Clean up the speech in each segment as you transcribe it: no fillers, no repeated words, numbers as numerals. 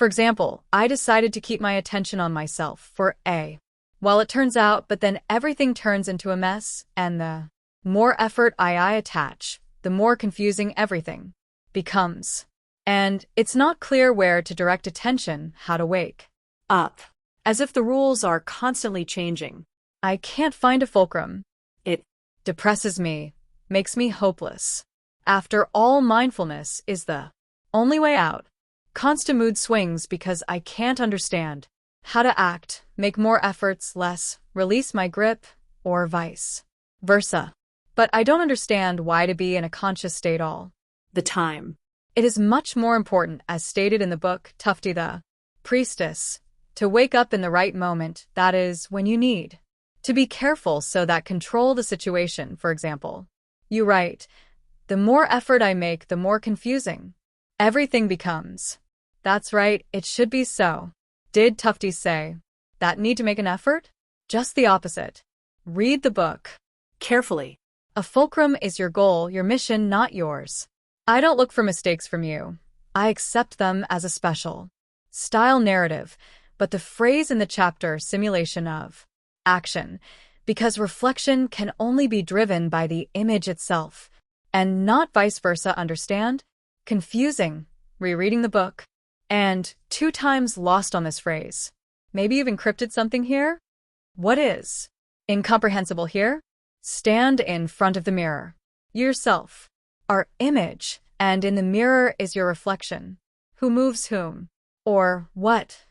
For example, I decided to keep my attention on myself for A. While it turns out, but then everything turns into a mess, and the more effort I attach, the more confusing everything becomes. And it's not clear where to direct attention, how to wake Up. As if the rules are constantly changing. I can't find a fulcrum. It Depresses me, makes me hopeless. After all, mindfulness is the only way out. Constant mood swings because I can't understand how to act, make more efforts, less, release my grip, or vice versa. But I don't understand why to be in a conscious state all the time. It is much more important, as stated in the book Tufti the Priestess, to wake up in the right moment, that is, when you need to be careful so that control the situation, for example. You write, the more effort I make, the more confusing everything becomes. That's right, it should be so. Did Tufti say that need to make an effort? Just the opposite. Read the book Carefully. A fulcrum is your goal, your mission, not yours. I don't look for mistakes from you. I accept them as a special style narrative, but the phrase in the chapter, simulation of action, because reflection can only be driven by the image itself, and not vice versa, understand? Confusing, rereading the book, and 2 times lost on this phrase. Maybe you've encrypted something here? What is incomprehensible here? Stand in front of the mirror. Yourself. Our image, and in the mirror is your reflection. Who moves whom? Or what?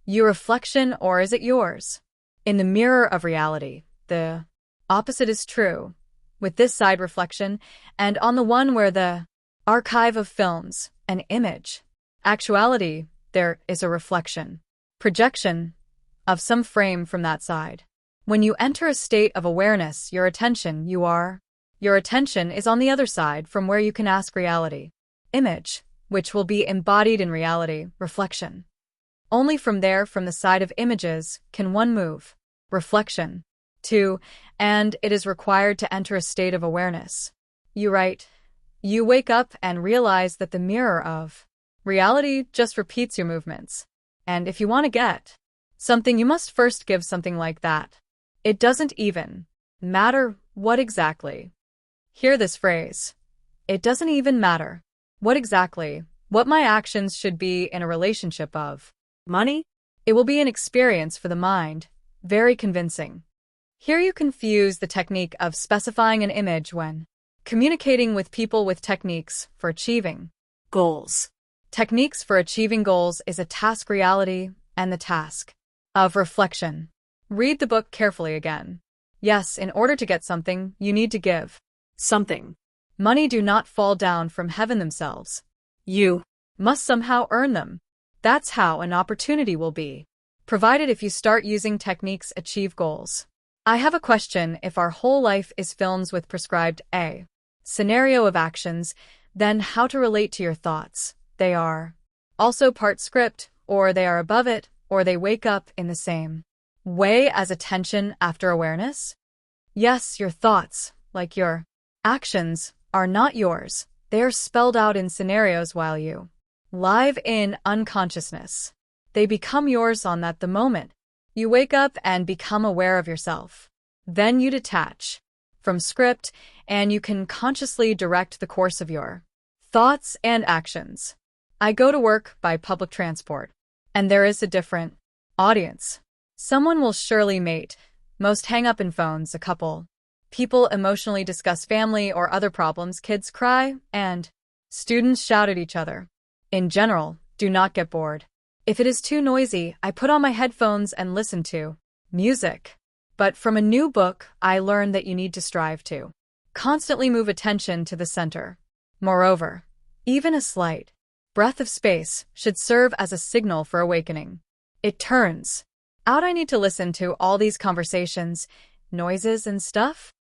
Your reflection, or is it yours? In the mirror of reality, the opposite is true. With this side reflection, and on the one where the archive of films, an image. Actuality, there is a reflection. Projection of some frame from that side. When you enter a state of awareness, your attention is on the other side from where you can ask reality. Image, which will be embodied in reality, reflection. Only from there, from the side of images, can one move. Reflection. 2. And it is required to enter a state of awareness. You write, you wake up and realize that the mirror of reality just repeats your movements. And if you want to get something, you must first give something like that. It doesn't even matter what exactly. Hear this phrase. It doesn't even matter what exactly, what my actions should be in a relationship of money. It will be an experience for the mind, very convincing. Here you confuse the technique of specifying an image when communicating with people with techniques for achieving goals. Techniques for achieving goals is a task reality and the task of reflection. Read the book carefully again. Yes, in order to get something, you need to give something. Money do not fall down from heaven themselves. You must somehow earn them. That's how an opportunity will be provided if you start using techniques achieve goals. I have a question. If our whole life is films with prescribed a scenario of actions, then how to relate to your thoughts? They are also part script, or they are above it, or they wake up in the same way as attention after awareness? Yes, your thoughts, like your actions, are not yours. They are spelled out in scenarios while you live in unconsciousness. They become yours on that the moment you wake up and become aware of yourself. Then you detach from script and you can consciously direct the course of your thoughts and actions. I go to work by public transport, and there is a different audience. Someone will surely mate. Most hang up in phones, a couple. People emotionally discuss family or other problems, kids cry, and students shout at each other. In general, do not get bored. If it is too noisy, I put on my headphones and listen to music. But from a new book, I learned that you need to strive to constantly move attention to the center. Moreover, even a slight breath of space should serve as a signal for awakening. It turns out I need to listen to all these conversations, noises and stuff?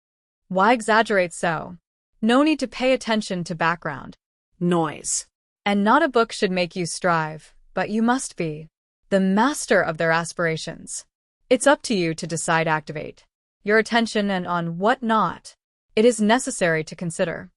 Why exaggerate so? No need to pay attention to background noise. And not a book should make you strive, but you must be the master of their aspirations. It's up to you to decide activate your attention and on what not. It is necessary to consider